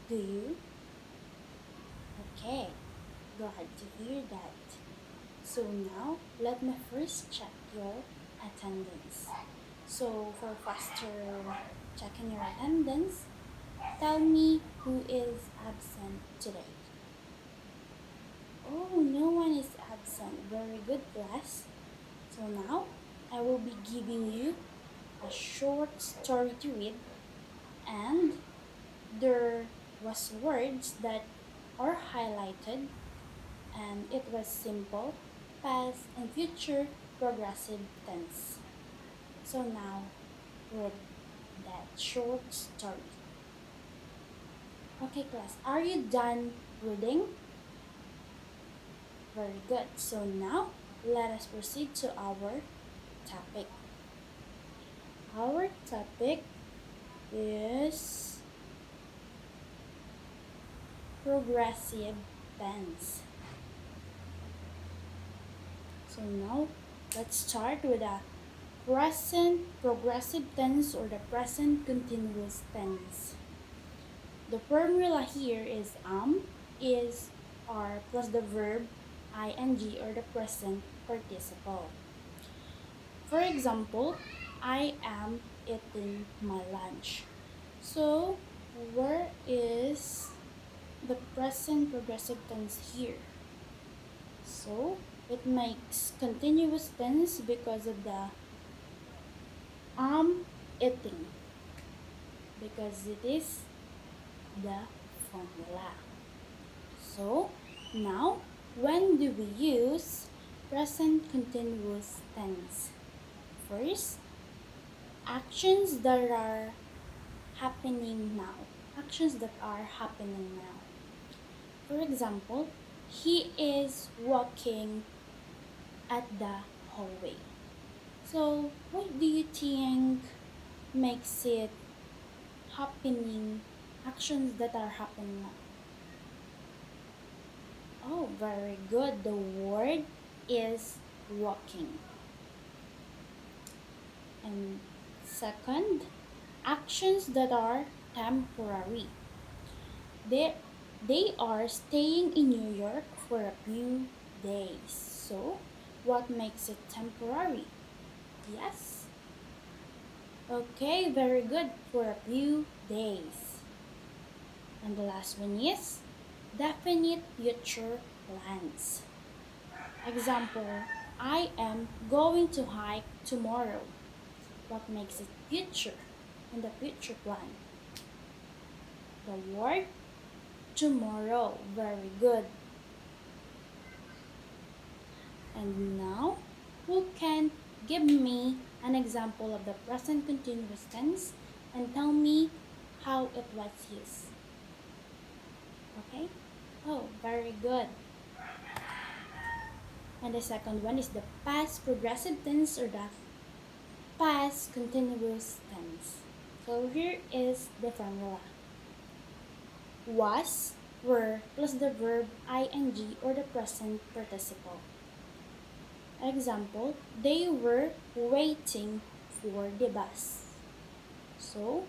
Do you? Okay, glad to hear that. So now, let me first check your attendance. So for faster checking your attendance, tell me who is absent today. Oh, no one is absent. Very good, class. So now, I will be giving you a short story to read, and there was words that are highlighted, and it was simple, past and future progressive tense. So now, read that short story. Okay, class, are you done reading? Very good. So now, let us proceed to our topic. Our topic is progressive tense. So now, let's start with the present progressive tense or the present continuous tense. The formula here is is, are plus the verb ing or the present participle. For example, I am eating my lunch. So, where is the present progressive tense here? So, it makes continuous tense because of the am eating, because it is the formula. So, now, when do we use present continuous tense? First, actions that are happening now. Actions that are happening now. For example, he is walking at the hallway. So, what do you think makes it happening? Actions that are happening now. Oh, very good. The word is walking. And second, actions that are temporary. They, they are staying in New York for a few days. So, what makes it temporary? Yes. Okay, very good. For a few days. And the last one is definite future plans. Example, I am going to hike tomorrow. What makes it future in the future plan? The word tomorrow. Very good. And now, who can give me an example of the present continuous tense and tell me how it was used? Okay? Oh, very good. And the second one is the past progressive tense or the past continuous tense. So here is the formula. Was, were, plus the verb ing or the present participle. Example, they were waiting for the bus. So,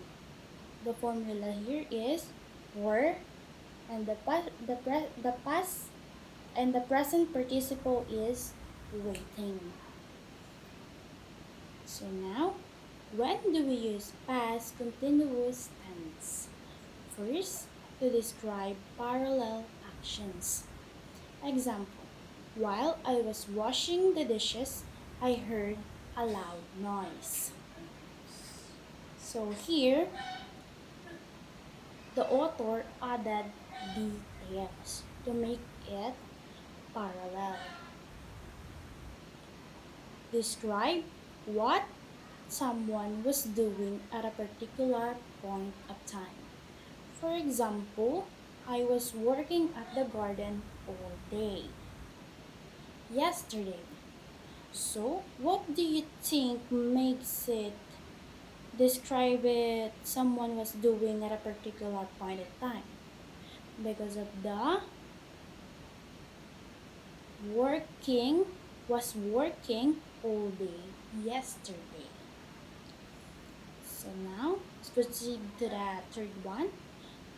the formula here is were, and the past and the present participle is waiting. So now, when do we use past continuous tense? First, to describe parallel actions. Example, while I was washing the dishes, I heard a loud noise. So here, the author added details to make it parallel. Describe what someone was doing at a particular point of time. For example, I was working at the garden all day yesterday. So, what do you think makes it describe it someone was doing at a particular point of time? Because of the working was working all day yesterday. So now let's proceed to the third one.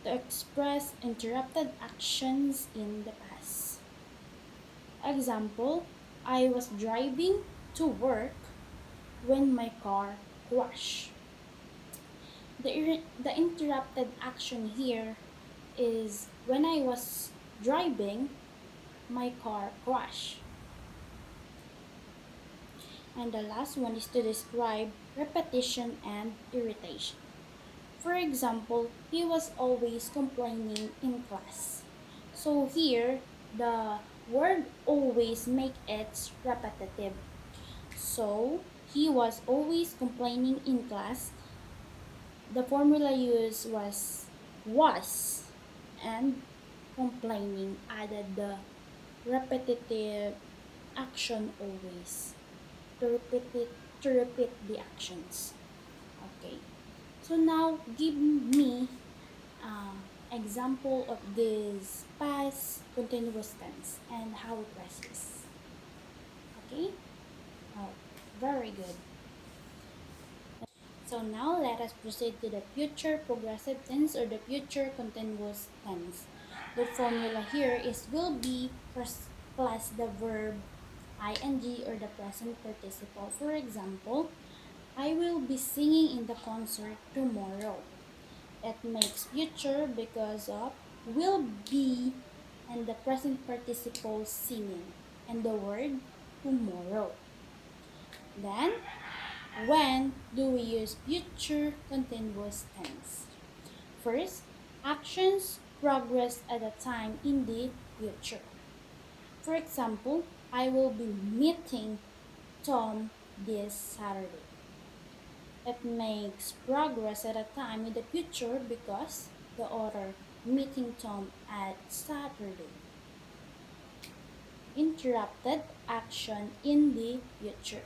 to express interrupted actions in the past. Example, I was driving to work when my car crashed. The interrupted action here is when I was driving, my car crashed. And the last one is to describe repetition and irritation. For example, he was always complaining in class. So here, the word always make it repetitive. So he was always complaining in class. The formula used was and complaining added the repetitive action always to repeat the actions. Okay. So now give me example of this past continuous tense and how it rises. Okay? Oh, very good. So now let us proceed to the future progressive tense or the future continuous tense. The formula here is will be plus the verb ing or the present participle. For example, I will be singing in the concert tomorrow. It makes future because of will be and the present participle singing and the word tomorrow. Then, when do we use future continuous tense? First, actions progress at a time in the future. For example, I will be meeting Tom this Saturday. It makes progress at a time in the future because the author meeting Tom at Saturday. Interrupted action in the future.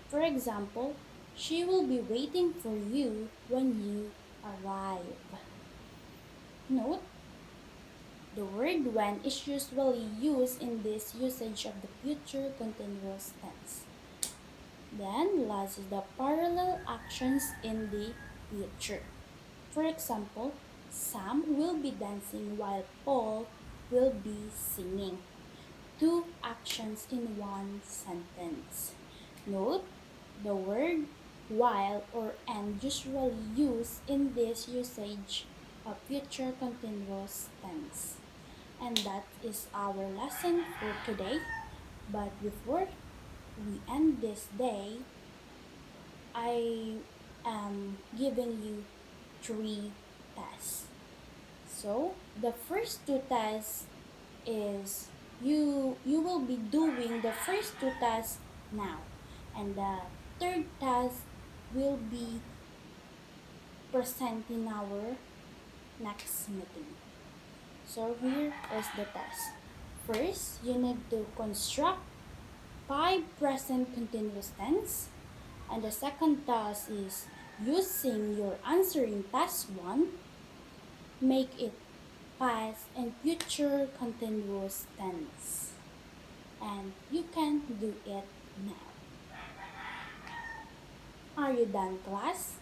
For example, she will be waiting for you when you arrive. Note, the word when is usually used in this usage of the future continuous tense. Then, last is the parallel actions in the future. For example, Sam will be dancing while Paul will be singing. Two actions in one sentence. Note the word while or and usually used in this usage of future continuous tense. And that is our lesson for today. But before we end this day, I am giving you three tests. So the first two tests is you will be doing the first two tasks now, and the third task will be presenting our next meeting. So here is the task. First, you need to construct five present continuous tense, and the second task is using your answer in task 1, make it past and future continuous tense. And you can do it now. Are you done, class?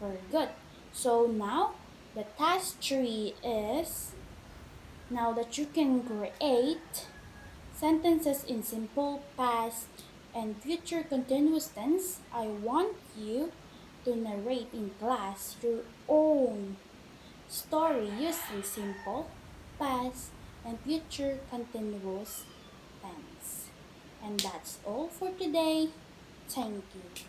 Very good. So now the task 3 is now that you can create sentences in simple past and future continuous tense, I want you to narrate in class your own story using simple, past, and future continuous tense. And that's all for today. Thank you.